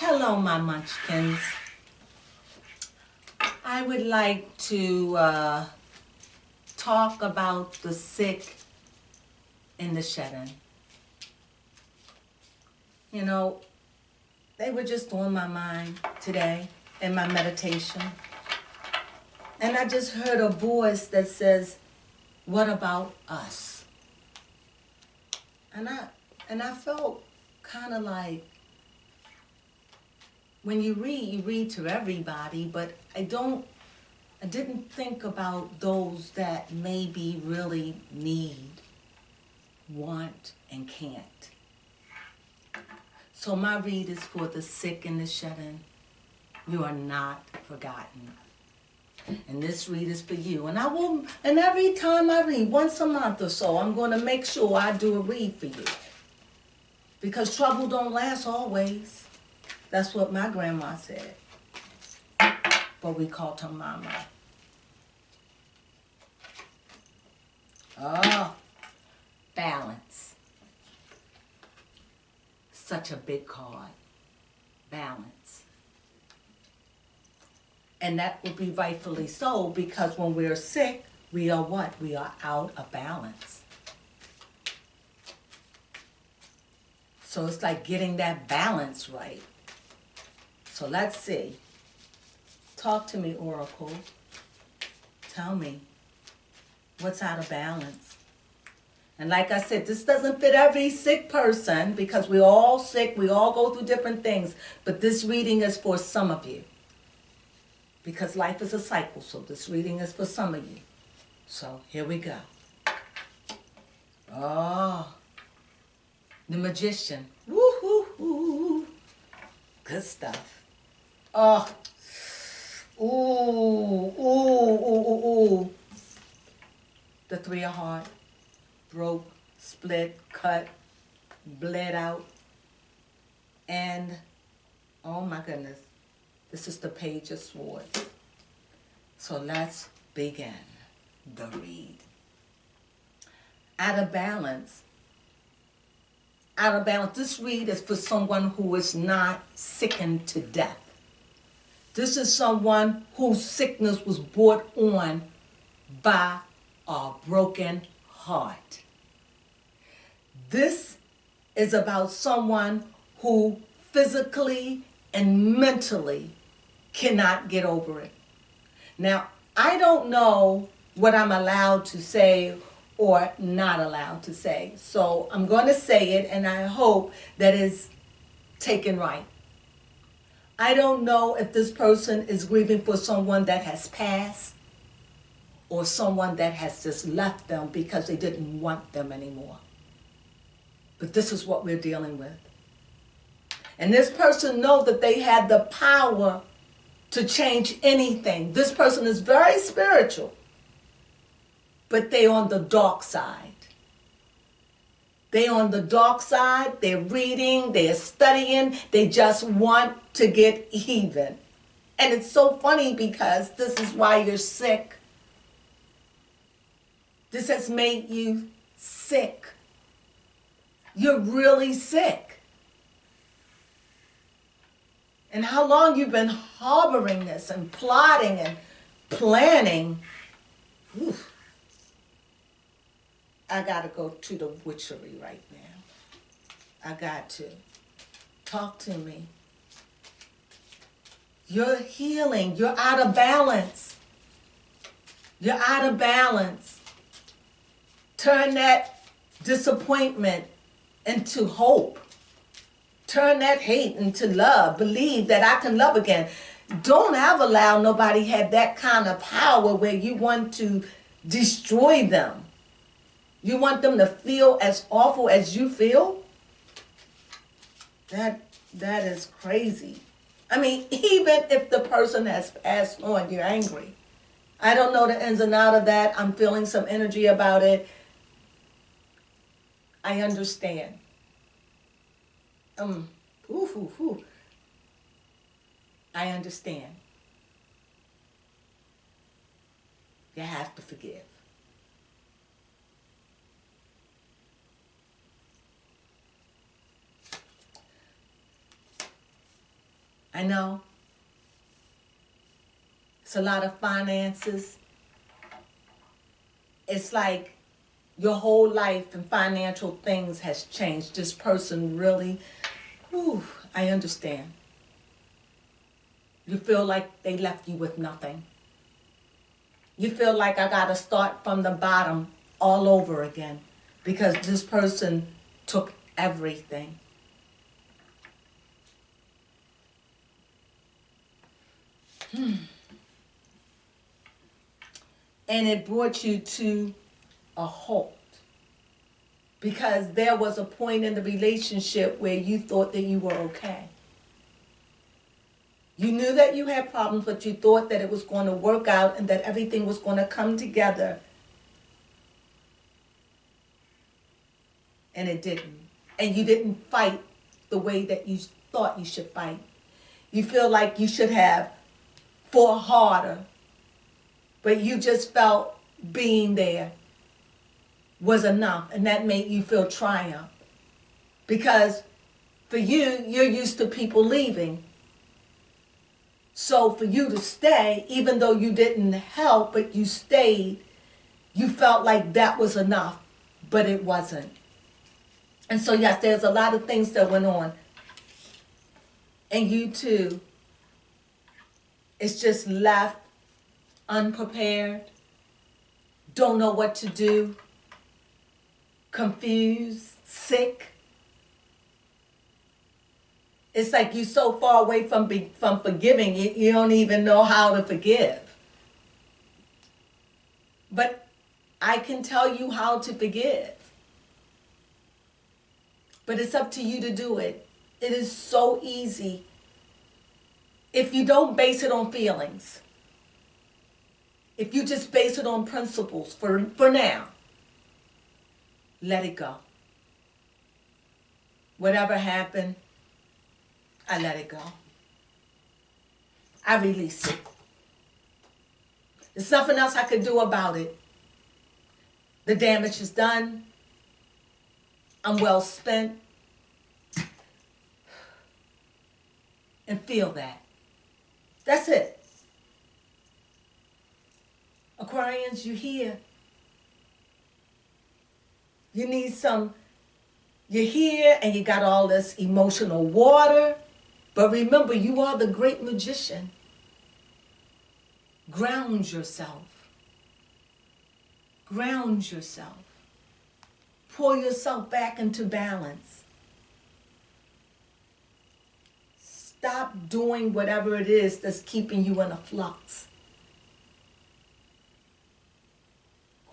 Hello, my munchkins. I would like to talk about the sick in the shedding. You know, they were just on my mind today in my meditation. And I just heard a voice that says, "What about us?" And I felt kind of like, when you read to everybody, but I didn't think about those that maybe really need, want, and can't. So my read is for the sick and the shedding. You are not forgotten. And this read is for you. And every time I read, once a month or so, I'm going to make sure I do a read for you. Because trouble don't last always. That's what my grandma said. But we called her mama. Oh, balance. Such a big card. Balance. And that would be rightfully so, because when we're sick, we are what? We are out of balance. So it's like getting that balance right. So let's see. Talk to me, Oracle. Tell me, what's out of balance? And like I said, this doesn't fit every sick person, because we're all sick. We all go through different things. But this reading is for some of you. Because life is a cycle, so this reading is for some of you. So here we go. Oh, the Magician. Woo-hoo-hoo. Good stuff. Oh, ooh, ooh, ooh, ooh, ooh. The Three of Hearts. Broke, split, cut, bled out. And, oh my goodness, this is the Page of Swords. So let's begin the read. Out of balance. Out of balance. This read is for someone who is not sickened to death. This is someone whose sickness was brought on by a broken heart. This is about someone who physically and mentally cannot get over it. Now, I don't know what I'm allowed to say or not allowed to say. So I'm going to say it, and I hope that it's taken right. I don't know if this person is grieving for someone that has passed or someone that has just left them because they didn't want them anymore. But this is what we're dealing with. And this person knows that they had the power to change anything. This person is very spiritual, but they're on the dark side. They're on the dark side. They're reading, they're studying, they just want to get even. And it's so funny because this is why you're sick. This has made you sick. You're really sick. And how long you've been harboring this and plotting and planning. Oof. I got to go to the witchery right now. I got to. Talk to me. You're healing. You're out of balance. You're out of balance. Turn that disappointment into hope. Turn that hate into love. Believe that I can love again. Don't ever allow nobody have that kind of power where you want to destroy them. You want them to feel as awful as you feel? That is crazy. I mean, even if the person has passed on, you're angry. I don't know the ins and outs of that. I'm feeling some energy about it. I understand. I understand. You have to forgive. I know. It's a lot of finances. It's like your whole life and financial things has changed. This person really, whew, I understand. You feel like they left you with nothing. You feel like I gotta start from the bottom all over again because this person took everything. And it brought you to a halt because there was a point in the relationship where you thought that you were okay. You knew that you had problems, but you thought that it was going to work out and that everything was going to come together. And it didn't. And you didn't fight the way that you thought you should fight. You feel like you should have fought harder, but you just felt being there was enough, and that made you feel triumph. Because for you, you're used to people leaving. So for you to stay, even though you didn't help, but you stayed, you felt like that was enough, but it wasn't. And so yes, there's a lot of things that went on. And you too, it's just left unprepared, don't know what to do, confused, sick. It's like you're so far away from forgiving, you don't even know how to forgive. But I can tell you how to forgive. But it's up to you to do it. It is so easy if you don't base it on feelings. If you just base it on principles for now, let it go. Whatever happened, I let it go. I release it. There's nothing else I could do about it. The damage is done. I'm well spent. And feel that. That's it. Aquarians, you here. You need some, you're here and you got all this emotional water. But remember, you are the great magician. Ground yourself. Ground yourself. Pull yourself back into balance. Stop doing whatever it is that's keeping you in a flux.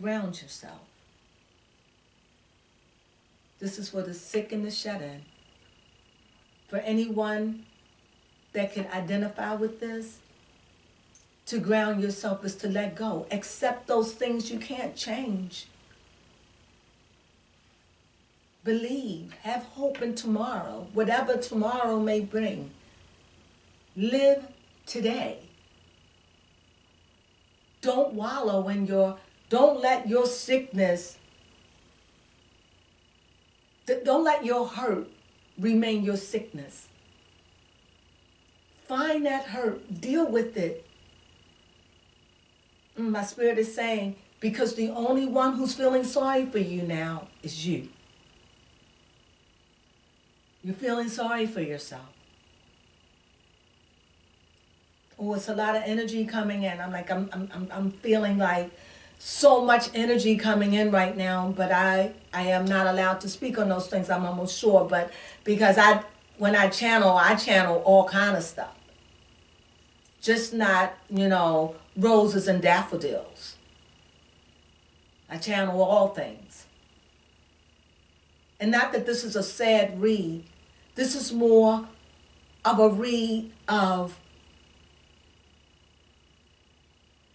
Ground yourself. This is for the sick and the shut-in. For anyone that can identify with this, to ground yourself is to let go. Accept those things you can't change. Believe. Have hope in tomorrow, whatever tomorrow may bring. Live today. Don't wallow in don't let your sickness, don't let your hurt remain your sickness. Find that hurt, deal with it. My spirit is saying, because the only one who's feeling sorry for you now is you. You're feeling sorry for yourself. Oh, it's a lot of energy coming in. I'm feeling like so much energy coming in right now, but I am not allowed to speak on those things, I'm almost sure, but because when I channel all kind of stuff. Just not, roses and daffodils. I channel all things. And not that this is a sad read. This is more of a read of,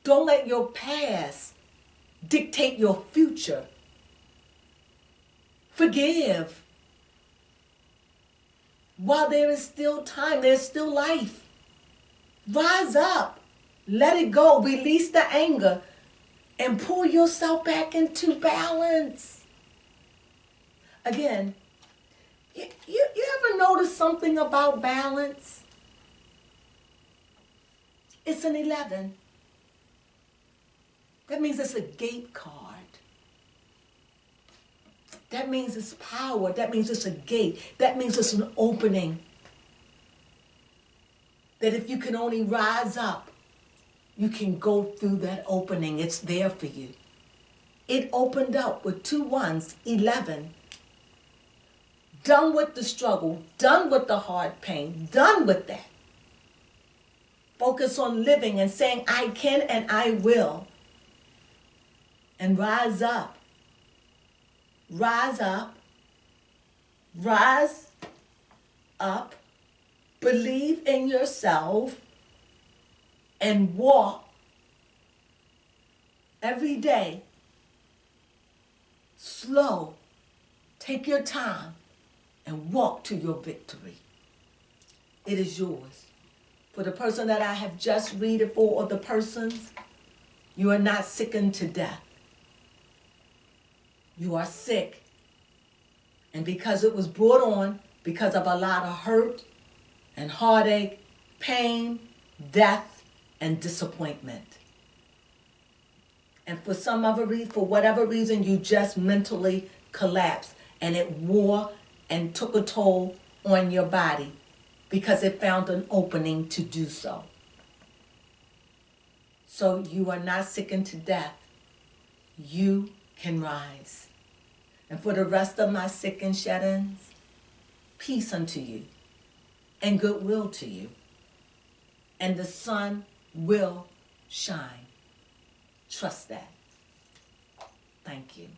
don't let your past dictate your future. Forgive. While there is still time, there's still life. Rise up. Let it go. Release the anger and pull yourself back into balance. Again, you ever notice something about balance? It's an 11. That means it's a gate card. That means it's power. That means it's a gate. That means it's an opening. That if you can only rise up, you can go through that opening. It's there for you. It opened up with 2 1s, 11. Done with the struggle, done with the hard pain, done with that. Focus on living and saying, I can and I will. And rise up. Rise up. Rise up. Believe in yourself and walk every day. Slow. Take your time and walk to your victory. It is yours. For the person that I have just read it for, or the persons, you are not sickened to death. You are sick. And because it was brought on because of a lot of hurt and heartache, pain, death, and disappointment. And for whatever reason, you just mentally collapsed and it wore and took a toll on your body because it found an opening to do so. So you are not sickened to death. You can rise. And for the rest of my sick and shed-ins, peace unto you and goodwill to you. And the sun will shine. Trust that. Thank you.